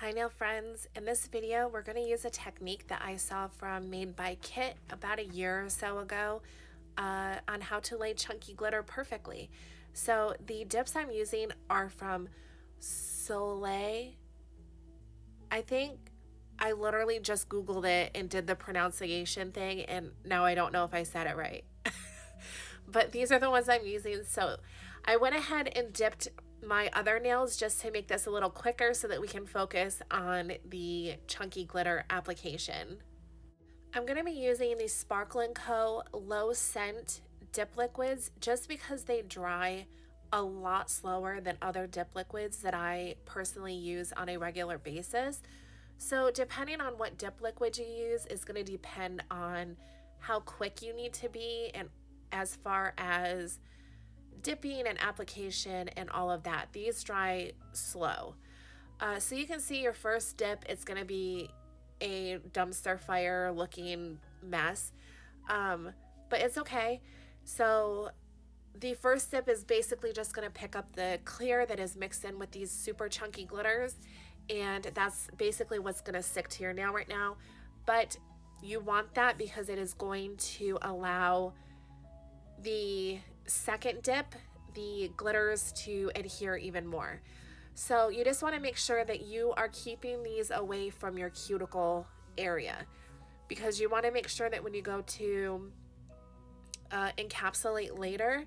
Hi nail friends, in this video we're going to use a technique that I saw from Made by Kit about a year or so ago on how to lay chunky glitter perfectly. So the dips I'm using are from Soleil. I think I literally just googled it and did the pronunciation thing, and now I don't know if I said it right. But these are the ones I'm using. So I went ahead and dipped my other nails just to make this a little quicker so that we can focus on the chunky glitter application. I'm going to be using the Sparkle & Co. low scent dip liquids just because they dry a lot slower than other dip liquids that I personally use on a regular basis. So depending on what dip liquid you use is going to depend on how quick you need to be, and as far as dipping and application and all of that. These dry slow. So you can see your first dip, it's going to be a dumpster fire looking mess, but it's okay. So the first dip is basically just going to pick up the clear that is mixed in with these super chunky glitters, and that's basically what's going to stick to your nail right now. But you want that because it is going to allow the second dip, the glitters, to adhere even more. So you just want to make sure that you are keeping these away from your cuticle area, because you want to make sure that when you go to encapsulate later,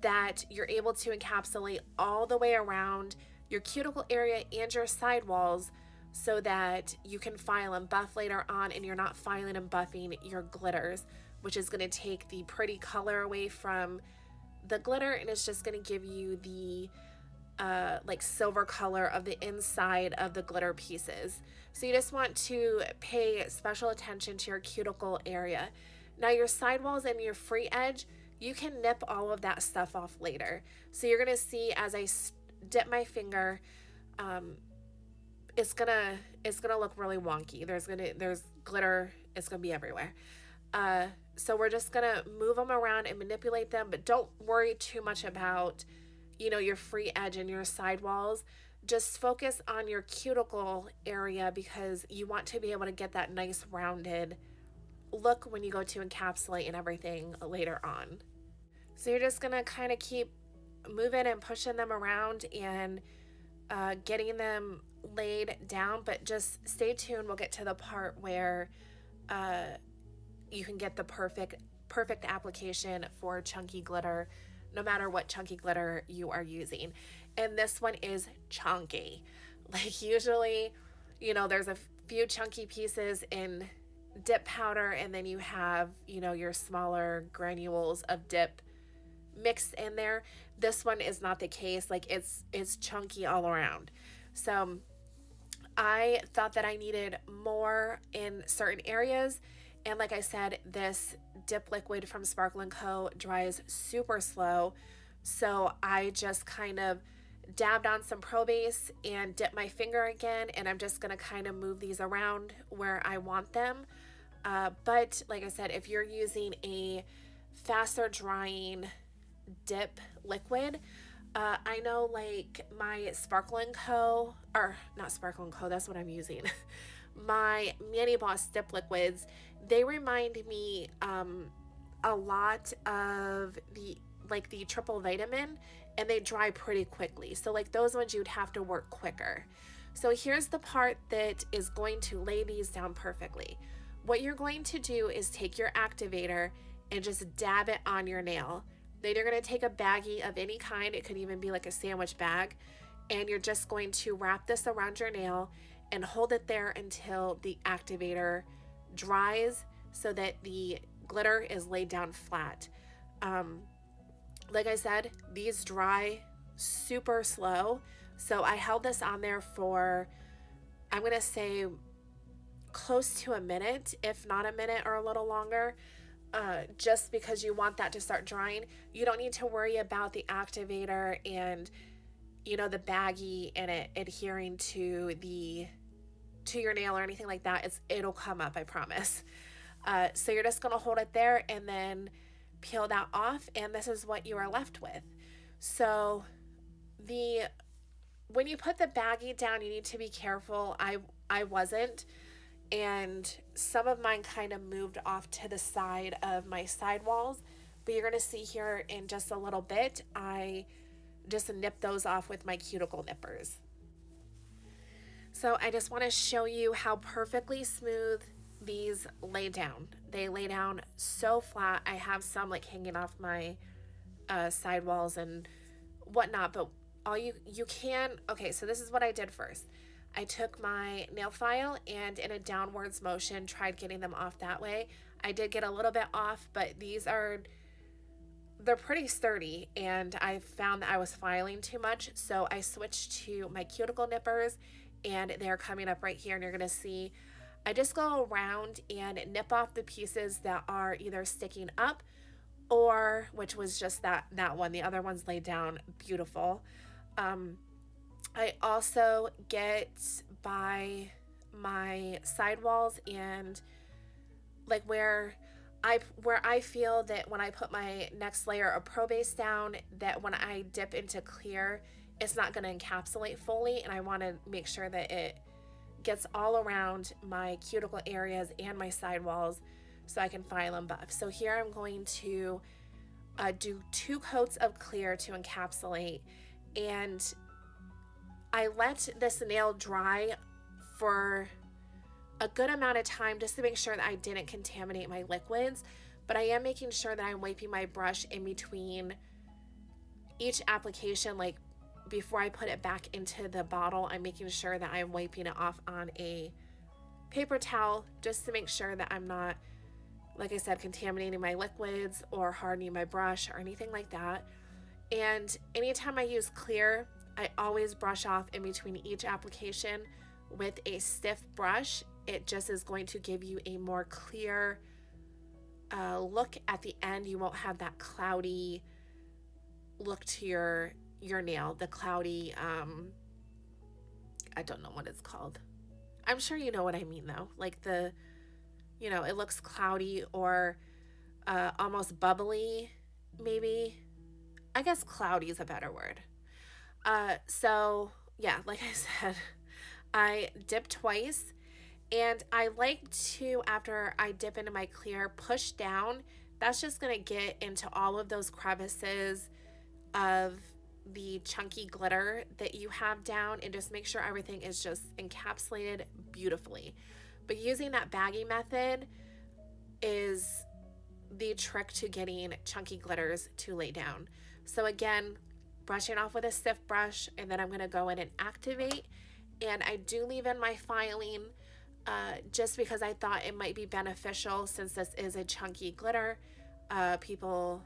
that you're able to encapsulate all the way around your cuticle area and your sidewalls, so that you can file and buff later on and you're not filing and buffing your glitters, which is going to take the pretty color away from the glitter, and it's just going to give you the like silver color of the inside of the glitter pieces. So you just want to pay special attention to your cuticle area. Now your sidewalls and your free edge, you can nip all of that stuff off later. So you're going to see as I dip my finger, it's gonna look really wonky. There's glitter, it's gonna be everywhere. So we're just gonna move them around and manipulate them, but don't worry too much about, your free edge and your sidewalls. Just focus on your cuticle area, because you want to be able to get that nice rounded look when you go to encapsulate and everything later on. So you're just gonna kind of keep moving and pushing them around and getting them laid down, but just stay tuned. We'll get to the part where you can get the perfect application for chunky glitter, no matter what chunky glitter you are using. And this one is chunky. Like usually, there's a few chunky pieces in dip powder, and then you have, your smaller granules of dip mixed in there. This one is not the case. Like it's chunky all around. So I thought that I needed more in certain areas, and like I said, this dip liquid from Sparkle & Co. dries super slow, so I just kind of dabbed on some Pro Base and dipped my finger again, and I'm just gonna kind of move these around where I want them. But like I said, if you're using a faster drying dip liquid, I know like my Sparkle & Co. or not Sparkle & Co. that's what I'm using. My Mani Boss dip liquids, they remind me a lot of the triple vitamin, and they dry pretty quickly. So like those ones you'd have to work quicker. So here's the part that is going to lay these down perfectly. What you're going to do is take your activator and just dab it on your nail. Then you're going to take a baggie of any kind. It could even be like a sandwich bag. And you're just going to wrap this around your nail and hold it there until the activator dries, so that the glitter is laid down flat. Like I said, these dry super slow. So I held this on there for, I'm going to say, close to a minute, if not a minute or a little longer. Just because you want that to start drying. You don't need to worry about the activator and the baggy and it adhering to your nail or anything like that. It'll come up, I promise. So you're just gonna hold it there and then peel that off, and this is what you are left with. So when you put the baggie down, you need to be careful. I wasn't, and some of mine kind of moved off to the side of my sidewalls. But you're gonna see here in just a little bit, I just nip those off with my cuticle nippers. So I just want to show you how perfectly smooth these lay down. They lay down so flat. I have some like hanging off my sidewalls and whatnot, but all you can, okay, so this is what I did first. I took my nail file and in a downwards motion tried getting them off that way. I did get a little bit off, but they're pretty sturdy, and I found that I was filing too much, so I switched to my cuticle nippers, and they're coming up right here, and you're gonna see I just go around and nip off the pieces that are either sticking up, or which was just that one. The other one's laid down beautiful. I also get by my sidewalls and like where I feel that when I put my next layer of Pro Base down, that when I dip into clear, it's not going to encapsulate fully, and I want to make sure that it gets all around my cuticle areas and my sidewalls so I can file them buff. So here I'm going to do 2 coats of clear to encapsulate, and I let this nail dry for a good amount of time just to make sure that I didn't contaminate my liquids, but I am making sure that I'm wiping my brush in between each application. Like before I put it back into the bottle, I'm making sure that I'm wiping it off on a paper towel just to make sure that I'm not, like I said, contaminating my liquids or hardening my brush or anything like that. And anytime I use clear, I always brush off in between each application with a stiff brush. It just is going to give you a more clear look at the end. You won't have that cloudy look to your nail, the cloudy, I don't know what it's called. I'm sure you know what I mean though. Like it looks cloudy or almost bubbly, maybe. I guess cloudy is a better word. So yeah, like I said, I dip twice, and I like to, after I dip into my clear, push down. That's just gonna get into all of those crevices of the chunky glitter that you have down, and just make sure everything is just encapsulated beautifully. But using that baggy method is the trick to getting chunky glitters to lay down. So again, brushing off with a stiff brush, and then I'm going to go in and activate. And I do leave in my filing just because I thought it might be beneficial, since this is a chunky glitter. People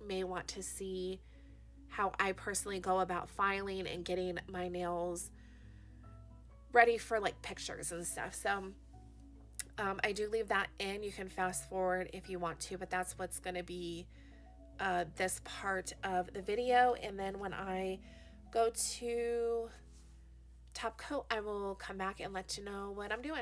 may want to see how I personally go about filing and getting my nails ready for like pictures and stuff. So I do leave that in. You can fast forward if you want to, but that's what's going to be this part of the video. And then when I go to top coat, I will come back and let you know what I'm doing.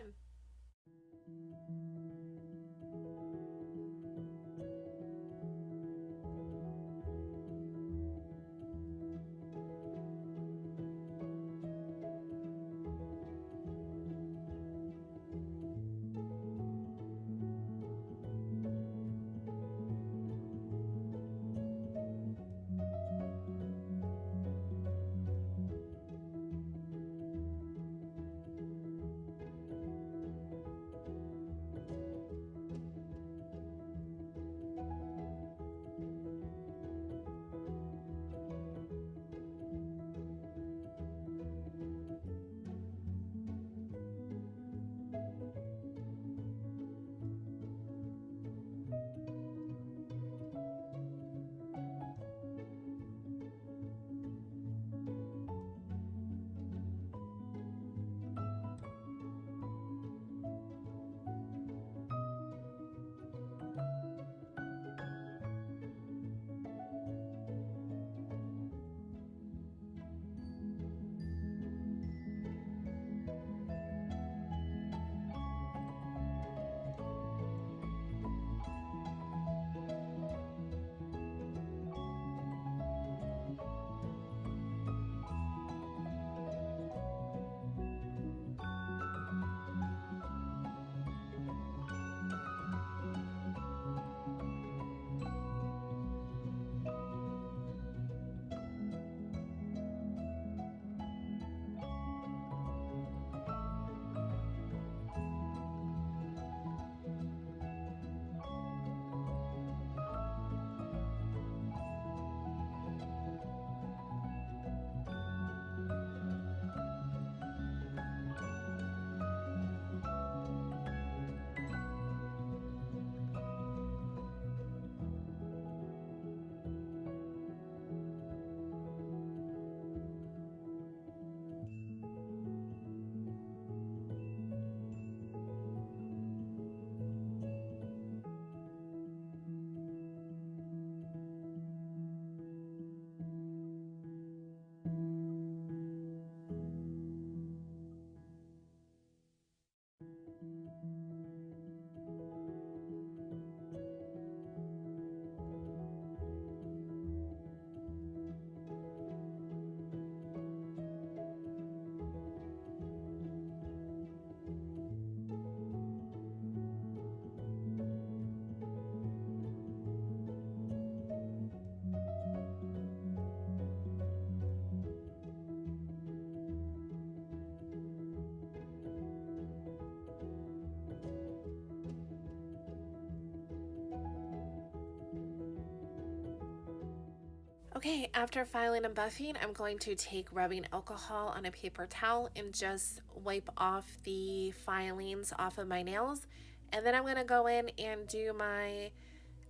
Okay, after filing and buffing, I'm going to take rubbing alcohol on a paper towel and just wipe off the filings off of my nails. And then I'm going to go in and do my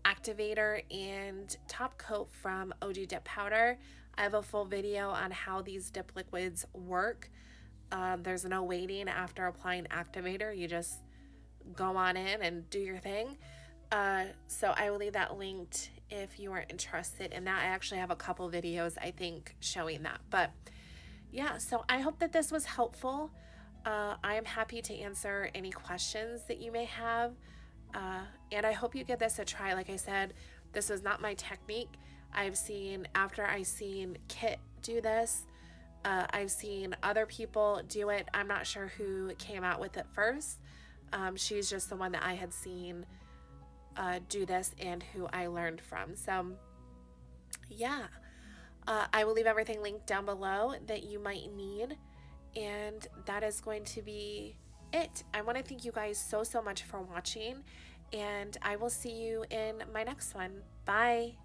activator and top coat from OG Dip Powder. I have a full video on how these dip liquids work. There's no waiting after applying activator. You just go on in and do your thing. So I will leave that linked if you are interested in that. I actually have a couple videos, I think, showing that. But yeah, so I hope that this was helpful. I am happy to answer any questions that you may have. And I hope you give this a try. Like I said, this was not my technique. After I seen Kit do this, I've seen other people do it. I'm not sure who came out with it first. She's just the one that I had seen do this and who I learned from. So yeah, I will leave everything linked down below that you might need. And that is going to be it. I want to thank you guys so much for watching, and I will see you in my next one. Bye.